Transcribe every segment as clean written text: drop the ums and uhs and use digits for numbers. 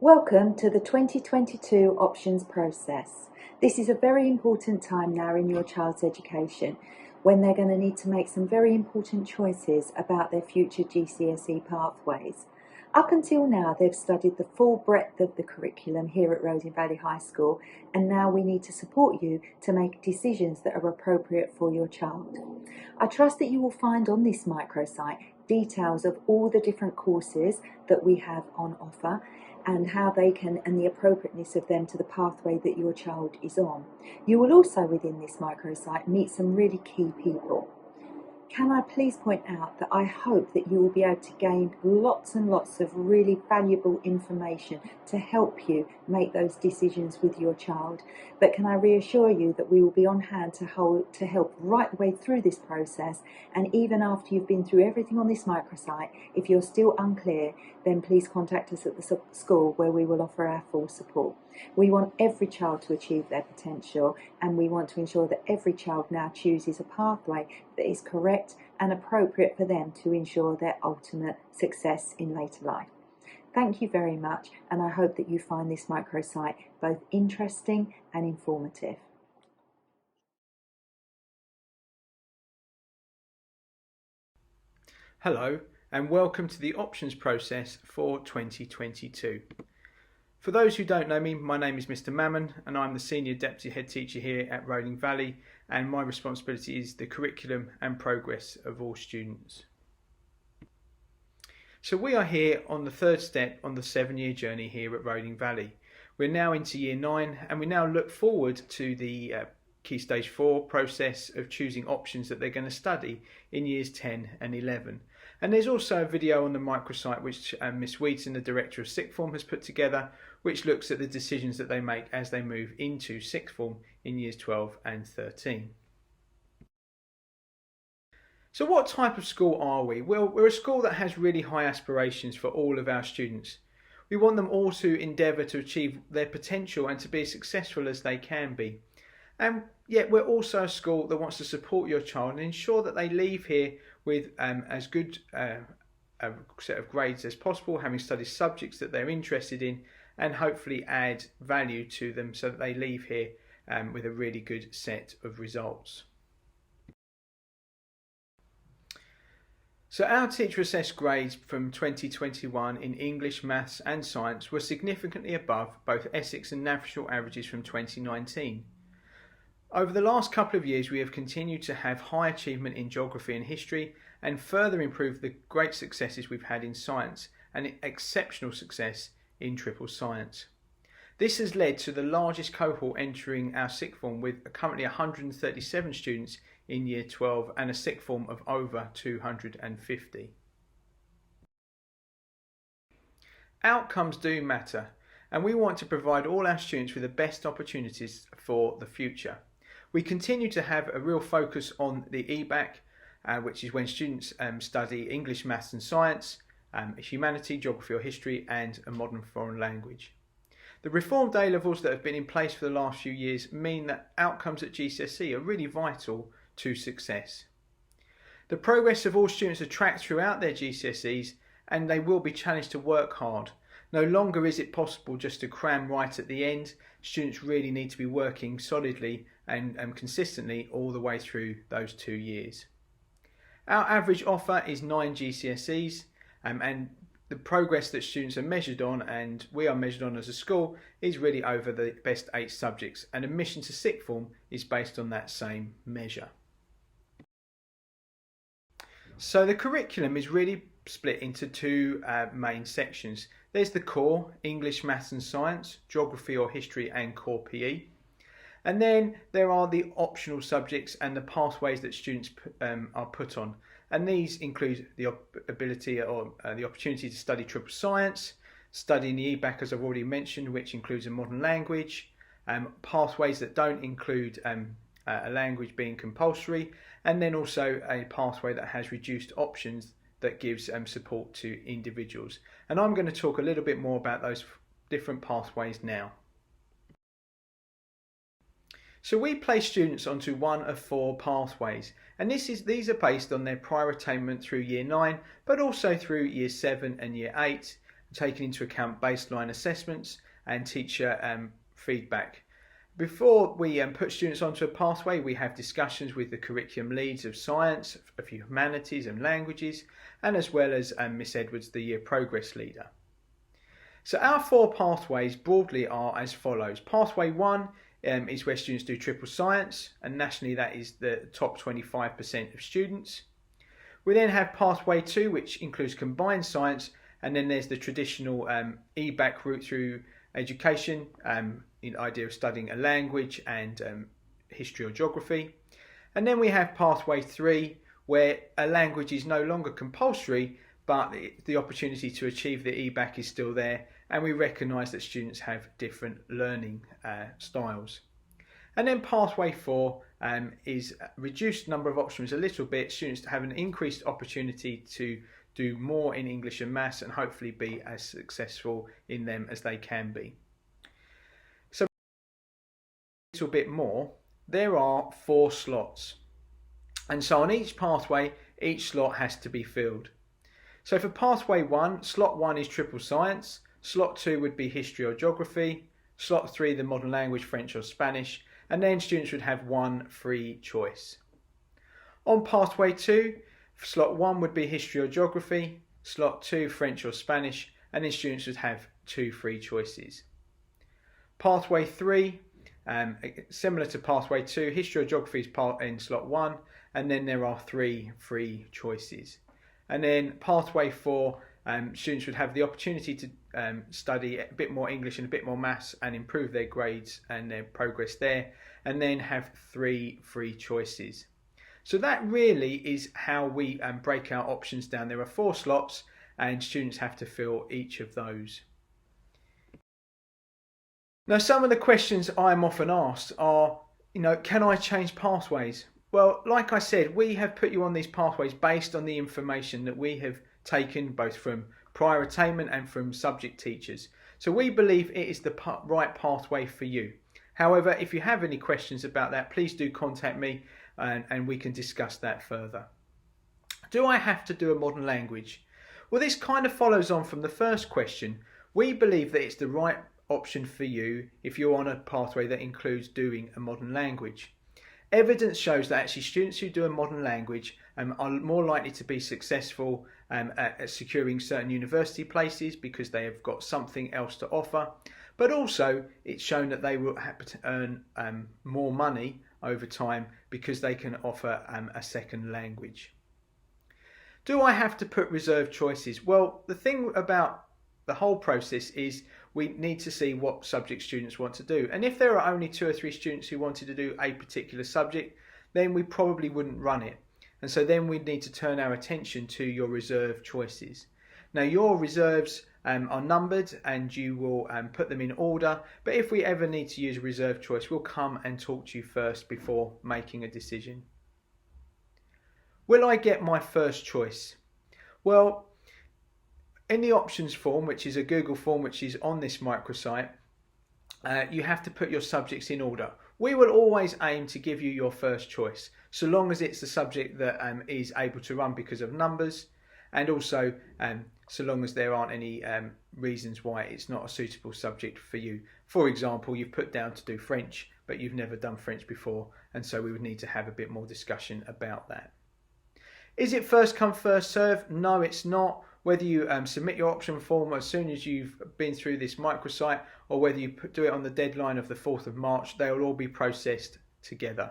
Welcome to the 2022 options process. This is a very important time now in your child's education when they're going to need to make some very important choices about their future GCSE pathways. Up until now, they've studied the full breadth of the curriculum here at Roding Valley High School, and now we need to support you to make decisions that are appropriate for your child. I trust that you will find on this microsite details of all the different courses that we have on offer and how they can, and the appropriateness of them to the pathway that your child is on. You will also within this microsite meet some really key people. Can I please point out that I hope that you will be able to gain lots and lots of really valuable information to help you make those decisions with your child. But can I reassure you that we will be on hand to help right the way through this process, and even after you've been through everything on this microsite, if you're still unclear, then please contact us at the school where we will offer our full support. We want every child to achieve their potential, and we want to ensure that every child now chooses a pathway that is correct and appropriate for them to ensure their ultimate success in later life. Thank you very much, and I hope that you find this microsite both interesting and informative. Hello and welcome to the options process for 2022. For those who don't know me, my name is Mr. Mammon and I'm the Senior Deputy Head Teacher here at Roding Valley, and my responsibility is the curriculum and progress of all students. So we are here on the third step on the 7-year journey here at Roding Valley. We're now into year 9 and we now look forward to the Key Stage 4 process of choosing options that they're going to study in years 10 and 11. And there's also a video on the microsite which Miss Wheaton, the Director of Sixth Form, has put together, which looks at the decisions that they make as they move into Sixth Form in years 12 and 13. So what type of school are we? Well, we're a school that has really high aspirations for all of our students. We want them all to endeavour to achieve their potential and to be as successful as they can be. And yet we're also a school that wants to support your child and ensure that they leave here with as good a set of grades as possible, having studied subjects that they're interested in, and hopefully add value to them so that they leave here with a really good set of results. So our teacher assessed grades from 2021 in English, Maths and Science were significantly above both Essex and national averages from 2019. Over the last couple of years we have continued to have high achievement in geography and history, and further improved the great successes we've had in science and exceptional success in triple science. This has led to the largest cohort entering our sixth form, with currently 137 students in year 12 and a sixth form of over 250. Outcomes do matter, and we want to provide all our students with the best opportunities for the future. We continue to have a real focus on the EBAC, which is when students study English, Maths and Science, Humanity, Geography or History and a modern foreign language. The reformed A-levels that have been in place for the last few years mean that outcomes at GCSE are really vital to success. The progress of all students are tracked throughout their GCSEs, and they will be challenged to work hard. No longer is it possible just to cram right at the end. Students really need to be working solidly and consistently all the way through those 2 years. Our average offer is 9 GCSEs, and the progress that students are measured on, and we are measured on as a school, is really over the best 8 subjects, and admission to sixth form is based on that same measure. So the curriculum is really split into 2 main sections. There's the core, English, Maths and Science, Geography or History and core PE. And then there are the optional subjects and the pathways that students are put on. And these include the ability or the opportunity to study triple science, studying the EBAC as I've already mentioned, which includes a modern language, pathways that don't include a language being compulsory, and then also a pathway that has reduced options that gives support to individuals. And I'm going to talk a little bit more about those different pathways now. So we place students onto one of 4 pathways, and these are based on their prior attainment through year 9, but also through year 7 and year 8, taking into account baseline assessments and teacher feedback. Before we put students onto a pathway, we have discussions with the curriculum leads of science, of humanities and languages, and as well as Miss Edwards, the year progress leader. So our 4 pathways broadly are as follows. Pathway 1 is where students do triple science, and nationally that is the top 25% of students. We then have Pathway 2, which includes combined science, and then there's the traditional EBAC route through education, the idea of studying a language and history or geography. And then we have Pathway 3, where a language is no longer compulsory, but the opportunity to achieve the EBAC is still there, and we recognise that students have different learning styles. And then Pathway 4 is reduced number of options a little bit, students to have an increased opportunity to do more in English and Maths and hopefully be as successful in them as they can be. So a little bit more, there are 4 slots. And so on each pathway, each slot has to be filled. So for Pathway 1, slot 1 is triple science, slot 2 would be history or geography, slot 3 the modern language, French or Spanish, and then students would have 1 free choice. On Pathway 2, slot 1 would be history or geography, slot 2 French or Spanish, and then students would have 2 free choices. Pathway 3, similar to Pathway 2, history or geography is in slot 1, and then there are 3 free choices. And then Pathway 4, students would have the opportunity to study a bit more English and a bit more Maths and improve their grades and their progress there, and then have 3 free choices. So that really is how we break our options down. There are 4 slots and students have to fill each of those. Now, some of the questions I'm often asked are, can I change pathways? Well, like I said, we have put you on these pathways based on the information that we have taken both from prior attainment and from subject teachers. So we believe it is the right pathway for you. However, if you have any questions about that, please do contact me and we can discuss that further. Do I have to do a modern language? Well, this kind of follows on from the first question. We believe that it's the right option for you if you're on a pathway that includes doing a modern language. Evidence shows that actually students who do a modern language are more likely to be successful at securing certain university places because they have got something else to offer, but also it's shown that they will have to earn more money over time because they can offer a second language. Do I have to put reserved choices? Well, the thing about the whole process is we need to see what subject students want to do. And if there are only 2 or 3 students who wanted to do a particular subject, then we probably wouldn't run it. And so then we'd need to turn our attention to your reserve choices. Now your reserves are numbered and you will put them in order. But if we ever need to use a reserve choice, we'll come and talk to you first before making a decision. Will I get my first choice? Well, in the options form, which is a Google form which is on this microsite, you have to put your subjects in order. We will always aim to give you your first choice, so long as it's the subject that is able to run because of numbers, and also so long as there aren't any reasons why it's not a suitable subject for you. For example, you've put down to do French, but you've never done French before, and so we would need to have a bit more discussion about that. Is it first come, first serve? No, it's not. Whether you submit your option form as soon as you've been through this microsite or whether you do it on the deadline of the 4th of March, they will all be processed together.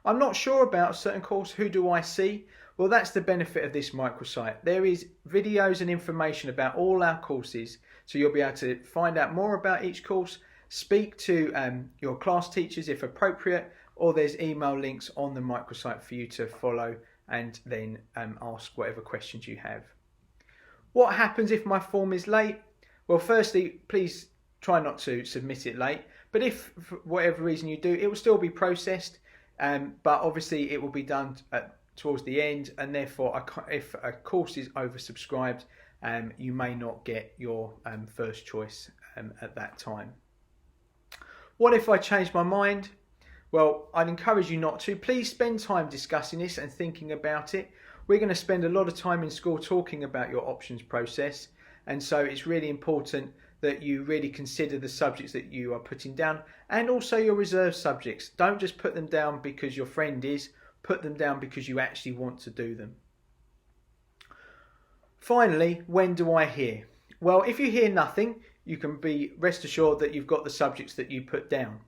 I'm not sure about a certain course. Who do I see? Well, that's the benefit of this microsite. There is videos and information about all our courses, so you'll be able to find out more about each course, speak to your class teachers if appropriate, or there's email links on the microsite for you to follow and then ask whatever questions you have. What happens if my form is late? Well, firstly, please try not to submit it late, but if for whatever reason you do, it will still be processed, but obviously it will be done towards the end, and therefore if a course is oversubscribed, you may not get your first choice at that time. What if I change my mind? Well, I'd encourage you not to. Please spend time discussing this and thinking about it. We're going to spend a lot of time in school talking about your options process, and so it's really important that you really consider the subjects that you are putting down, and also your reserve subjects. Don't just put them down because your friend is, put them down because you actually want to do them. Finally, when do I hear? Well, if you hear nothing, you can be rest assured that you've got the subjects that you put down.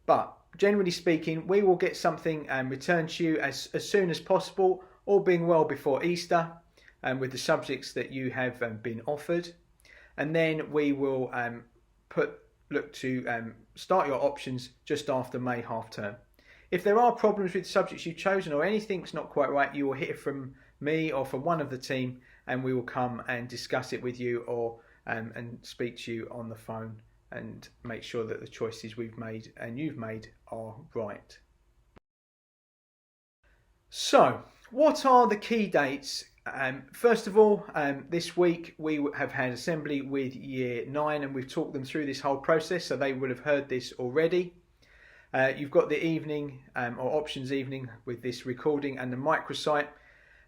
But generally speaking, we will get something returned to you as soon as possible, all being well before Easter, with the subjects that you have been offered. And then we will look to start your options just after May half term. If there are problems with the subjects you've chosen or anything's not quite right, you will hear from me or from one of the team, and we will come and discuss it with you, or and speak to you on the phone and make sure that the choices we've made and you've made are right. So, what are the key dates? First of all, this week we have had assembly with Year 9, and we've talked them through this whole process, so they would have heard this already. You've got the evening or options evening with this recording and the microsite.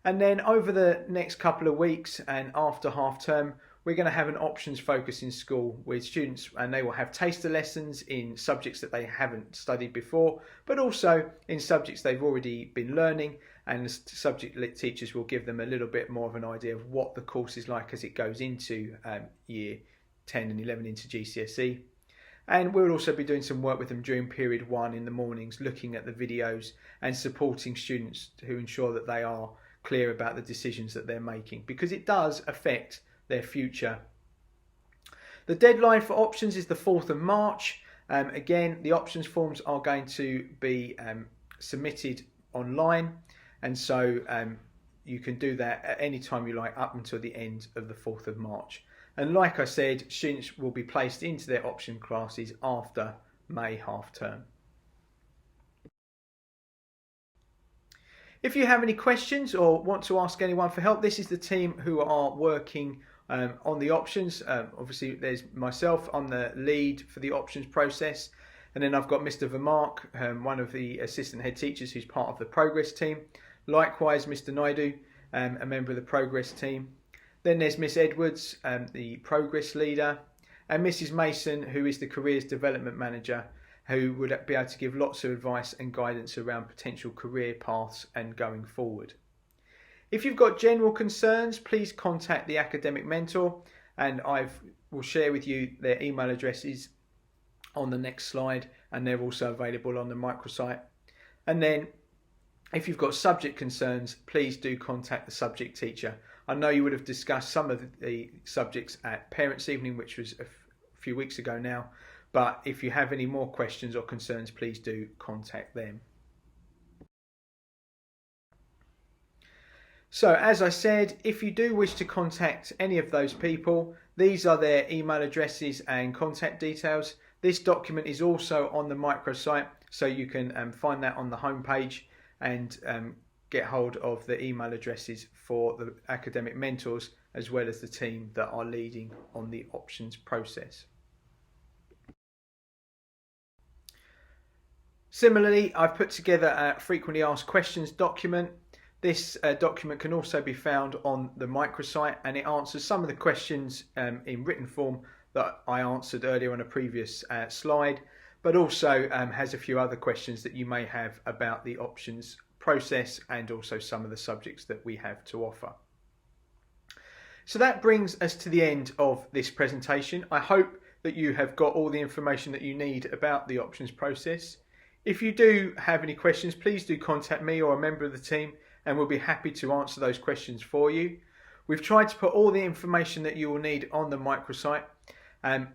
And then over the next couple of weeks and after half term, we're going to have an options focus in school with students, and they will have taster lessons in subjects that they haven't studied before, but also in subjects they've already been learning, and the subject teachers will give them a little bit more of an idea of what the course is like as it goes into year 10 and 11 into GCSE. And we'll also be doing some work with them during period 1 in the mornings, looking at the videos and supporting students to ensure that they are clear about the decisions that they're making, because it does affect their future. The deadline for options is the 4th of March. Again, the options forms are going to be submitted online, and so you can do that at any time you like up until the end of the 4th of March. And like I said, students will be placed into their option classes after May half term. If you have any questions or want to ask anyone for help, this is the team who are working on the options. Obviously there's myself, I'm the lead for the options process, and then I've got Mr. Vermark, one of the assistant head teachers who's part of the progress team. Likewise Mr. Naidu, a member of the progress team. Then there's Miss Edwards, the progress leader, and Mrs. Mason, who is the careers development manager, who would be able to give lots of advice and guidance around potential career paths and going forward. If you've got general concerns, please contact the academic mentor, and I will share with you their email addresses on the next slide, and they're also available on the microsite. And then if you've got subject concerns, please do contact the subject teacher. I know you would have discussed some of the subjects at Parents' Evening, which was a few weeks ago now, but if you have any more questions or concerns, please do contact them. So as I said, if you do wish to contact any of those people, these are their email addresses and contact details. This document is also on the microsite, so you can find that on the homepage and get hold of the email addresses for the academic mentors as well as the team that are leading on the options process. Similarly, I've put together a frequently asked questions document. This document can also be found on the microsite, and it answers some of the questions in written form that I answered earlier on a previous slide, but also has a few other questions that you may have about the options process and also some of the subjects that we have to offer. So that brings us to the end of this presentation. I hope that you have got all the information that you need about the options process. If you do have any questions, please do contact me or a member of the team, and we'll be happy to answer those questions for you. We've tried to put all the information that you will need on the microsite, and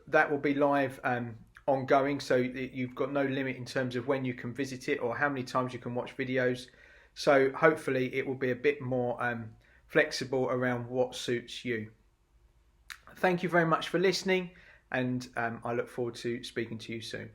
that will be live ongoing, so you've got no limit in terms of when you can visit it or how many times you can watch videos. So hopefully it will be a bit more flexible around what suits you. Thank you very much for listening, and I look forward to speaking to you soon.